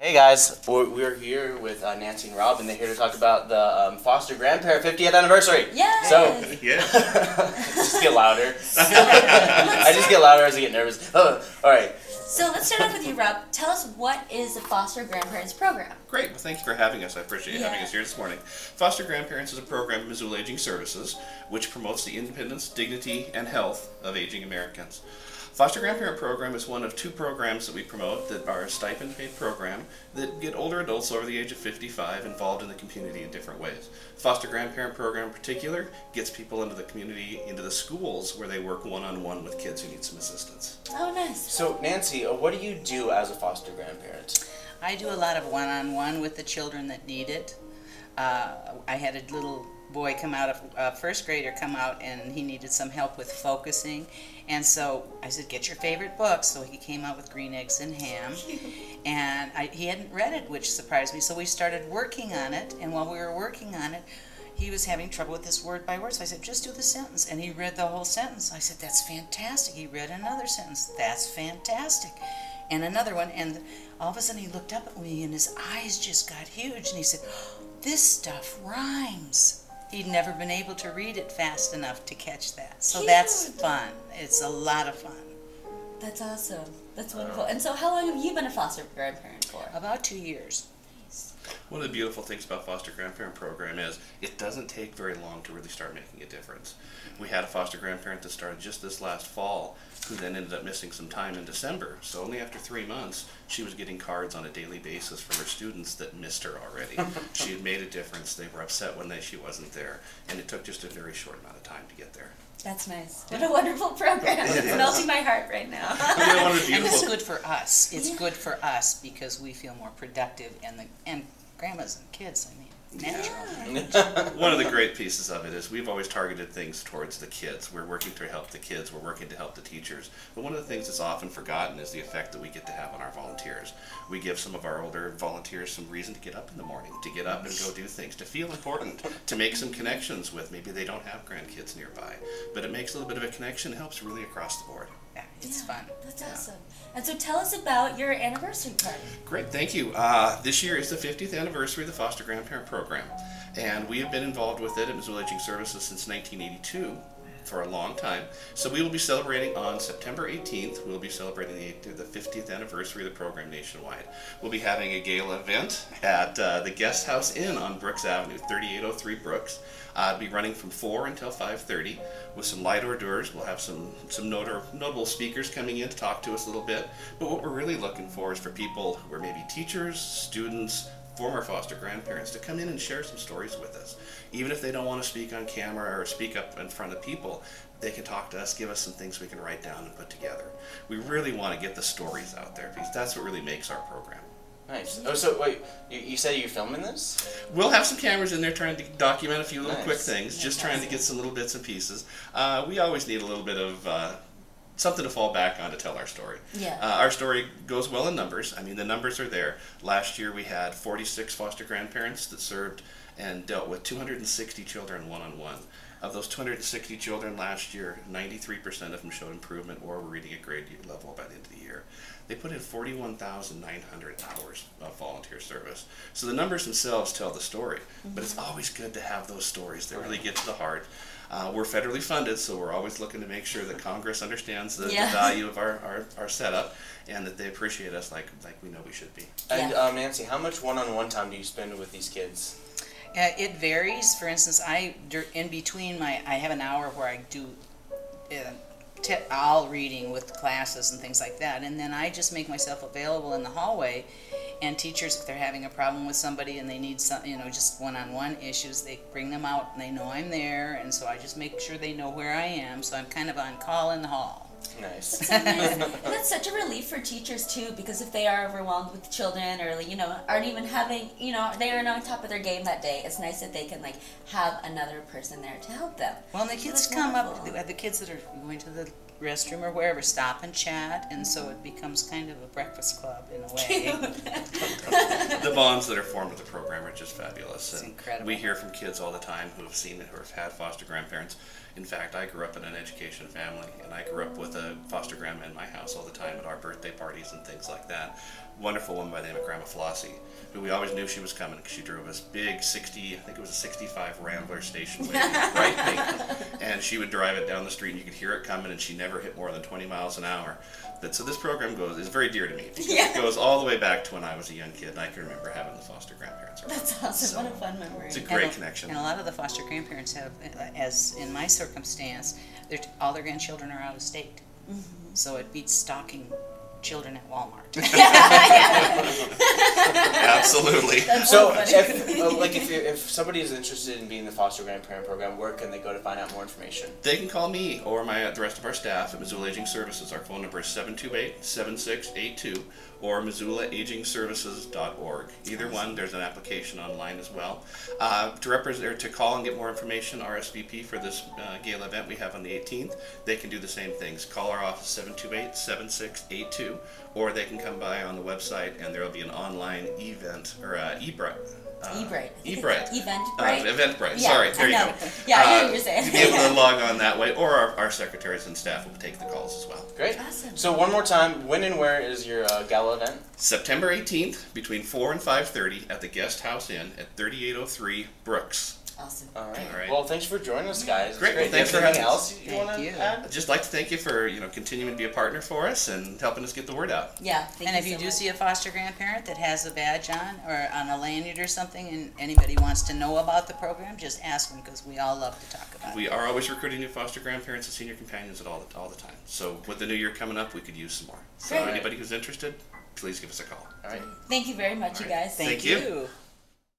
Hey guys, we're here with Nancy and Rob, and they're here to talk about the Foster Grandparent 50th anniversary. Yes! So, yeah. Just get louder. I just get louder as I get nervous. Oh, alright. So let's start off with you, Rob. Tell us, what is the Foster Grandparents program? Great. Well, thank you for having us. I appreciate having us here this morning. Foster Grandparents is a program of Missoula Aging Services which promotes the independence, dignity, and health of aging Americans. Foster Grandparent program is one of two programs that we promote that are a stipend-paid program that get older adults over the age of 55 involved in the community in different ways. Foster Grandparent program in particular gets people into the community, into the schools where they work one-on-one with kids who need some assistance. Oh, nice. So, Nancy, what do you do as a foster grandparent? I do a lot of one-on-one with the children that need it. I had a little boy come out of first grader come out, and he needed some help with focusing, and so I said, get your favorite book. So he came out with Green Eggs and Ham, and he hadn't read it, which surprised me. So we started working on it, and while we were working on it, he was having trouble with this word by word. So I said, just do the sentence, and he read the whole sentence. I said, that's fantastic. He read another sentence. That's fantastic. And another one, and all of a sudden he looked up at me and his eyes just got huge, and he said, this stuff rhymes. He'd never been able to read it fast enough to catch that. So that's fun. It's a lot of fun. That's awesome. That's wonderful. And so how long have you been a foster grandparent for? About 2 years. Nice. One of the beautiful things about Foster Grandparent program is it doesn't take very long to really start making a difference. We had a foster grandparent that started just this last fall who then ended up missing some time in December. So only after 3 months, she was getting cards on a daily basis from her students that missed her already. She had made a difference. They were upset when she wasn't there, and it took just a very short amount of time to get there. That's nice. What a wonderful program. It's melting my heart right now. And it's good for us. It's good for us because we feel more productive, and grandmas and kids, I mean, natural. One of the great pieces of it is we've always targeted things towards the kids. We're working to help the kids. We're working to help the teachers. But one of the things that's often forgotten is the effect that we get to have on our volunteers. We give some of our older volunteers some reason to get up in the morning, to get up and go do things, to feel important, to make some connections with maybe they don't have grandkids nearby. But it makes a little bit of a connection, helps really across the board. Yeah, it's fun. That's awesome. And so tell us about your anniversary party. Great, thank you. This year is the 50th anniversary of the Foster Grandparent Program, and we have been involved with it at Missoula Aging Services since 1982 for a long time. So we will be celebrating on September 18th. We'll be celebrating the 50th anniversary of the program nationwide. We'll be having a gala event at the Guest House Inn on Brooks Avenue, 3803 Brooks. It'll be running from 4 until 5:30 with some light hors d'oeuvres. We'll have some notable speakers coming in to talk to us a little bit. But what we're really looking for is for people who are maybe teachers, students, former foster grandparents to come in and share some stories with us. Even if they don't want to speak on camera or speak up in front of people, they can talk to us, give us some things we can write down and put together. We really want to get the stories out there because that's what really makes our program. Nice. Oh, so wait, you said you're filming this? We'll have some cameras in there trying to document a few little quick things, just trying to get some little bits and pieces. We always need a little bit of something to fall back on to tell our story. Yeah. Our story goes well in numbers. I mean, the numbers are there. Last year we had 46 foster grandparents that served and dealt with 260 children one-on-one. Of those 260 children last year, 93% of them showed improvement or were reading at grade level by the end of the year. They put in 41,900 hours of volunteer service. So the numbers themselves tell the story, but it's always good to have those stories that really get to the heart. We're federally funded, so we're always looking to make sure that Congress understands the value of our setup and that they appreciate us like we know we should be. And Nancy, how much one-on-one time do you spend with these kids? It varies. For instance, in between I have an hour where I do all reading with classes and things like that, and then I just make myself available in the hallway, and teachers, if they're having a problem with somebody and they need some, just one-on-one issues, they bring them out and they know I'm there, and so I just make sure they know where I am, so I'm kind of on call in the hall. Nice. That's so nice. And that's such a relief for teachers too, because if they are overwhelmed with children or aren't even having, they aren't on top of their game that day, it's nice that they can have another person there to help them. Well, and the kids come up, the kids that are going to the restroom or wherever stop and chat, and so it becomes kind of a breakfast club in a way. The bonds that are formed with the program are just fabulous. It's incredible. We hear from kids all the time who have seen it, who have had foster grandparents, In fact, I grew up in an education family, and I grew up with a foster grandma in my house all the time at our birthday parties and things like that. Wonderful woman by the name of Grandma Flossie, who we always knew she was coming because she drove this big 60, I think it was a 65 Rambler station wagon, bright pink, and she would drive it down the street and you could hear it coming, and she never hit more than 20 miles an hour. So this program is very dear to me. It goes all the way back to when I was a young kid, and I can remember having the foster grandparents around. That's awesome. So, what a fun memory. It's a great connection. And a lot of the foster grandparents have, as in my circumstance, all their grandchildren are out of state. So it beats stocking children at Walmart. Absolutely. So, if somebody is interested in being in the foster grandparent program, where can they go to find out more information? They can call me or the rest of our staff at Missoula Aging Services. Our phone number is 728-7682 or MissoulaAgingServices.org. Either one, there's an application online as well. To call and get more information, RSVP for this gala event we have on the 18th, they can do the same things. Call our office 728-7682, or they can come by on the website and there will be an online event or Eventbrite. Eventbrite. Yeah, sorry, there you go. Yeah, I know what you're saying. You'll be able to log on that way, or our secretaries and staff will take the calls as well. Great. Awesome. So one more time, when and where is your gala event? September 18th, between 4 and 5:30 at the Guest House Inn at 3803 Brooks. Awesome. All right. All right. Well, thanks for joining us, guys. Great. Well, Thanks for anything having else us. you want to add? I'd just like to thank you for continuing to be a partner for us and helping us get the word out. Yeah. Thank And you if you so do much. see a foster grandparent that has a badge on or on a lanyard or something, and anybody wants to know about the program, just ask them, because we all love to talk about it. We are always recruiting new foster grandparents and senior companions all the time. So with the new year coming up, we could use some more. So Great. anybody who's interested, please give us a call. All right. Thank you very much, you guys. Thank you. you.